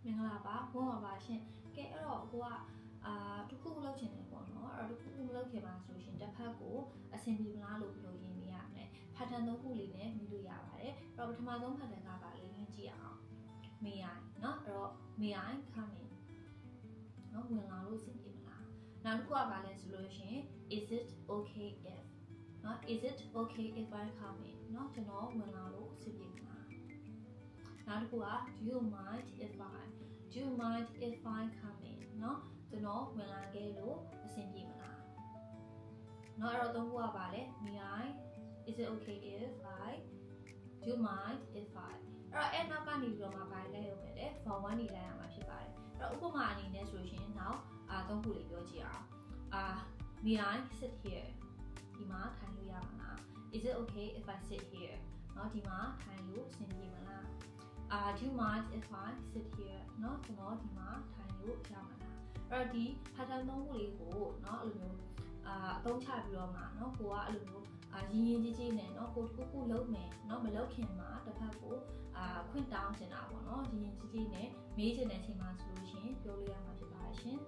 မင်္ဂလာပါဘုန်းပါပါရှင်ကဲအဲ့တော့ကိုကတခုခုလုပ်ချင်တယ်ပေါ့နော်အဲ့တော့တခုခုမလုပ်ခင်ပါဆိုရှင်တစ်ဖက်ကိုအဆင်ပြေမလားလို့ပြောရင်းနေရမယ် pattern သုံးခုလေးနဲ့မြည်လို့ရပါတယ်အဲ့တော့ပထမဆုံး pattern ကပါလေကြည့်အောင် may I เนาะအဲ့တော့ may I come in เนาะဝင်လာလို့အဆင်ပြေမလားနောက်တစ်ခုကပါလဲဆိုလို့ရှင် is it okay if เนาะ is it okay if I come in เนาะကျွန်တော်ဝင်လာလို့အဆင်ပြေမလားနောက်တစ်ခုက do you mind if I come in เนาะကျွန်တော်ဝင်လာခဲ့လို့အဆင်ပြေမလားเนาะအဲ့တော့သုံးခုကပါလဲ may I is it okay if I do you mind if I အဲ့တော့အဲ့နောက်ကနေပြီးတော့မှဘာလဲရုံပဲလေ for one နေလိုက်ရမှာဖြစ်ပါတယ်အဲ့တော့ဥပမာအနေနဲ့ဆိုရှင်နောက်သုံးခုလေးပြောကြည့်အောင် may I sit here ဒီမှာထိုင်လို့ရမှာလား is it okay if I sit here เนาะဒီမှာထိုင်လို့အဆင်ပြေမလားdo you mind if I sit here เนาะကျွန်တော်ဒီမှာထိုင်လို့ရမှာလားအဲ့တော့ဒီ pattern သုံးခုလေးကိုเนาะအဲ့လိုမျိုးအသုံးချပြီးတော့မှเนาะကိုကအဲ့လိုမျိုးရင်းကြီးနဲ့เนาะကိုတစ်ခုလုံးမယ်เนาะမလုပ်ခင်မှာတစ်ဖက်ကိုခွင့်တောင်းနေတာပေါ့เนาะရင်းကြီးနဲ့မေးချင်တဲ့အချိန်မှာဆိုလို့ရှင်ပြောလို့ရမှာဖြစ်ပါတယ်ရှင်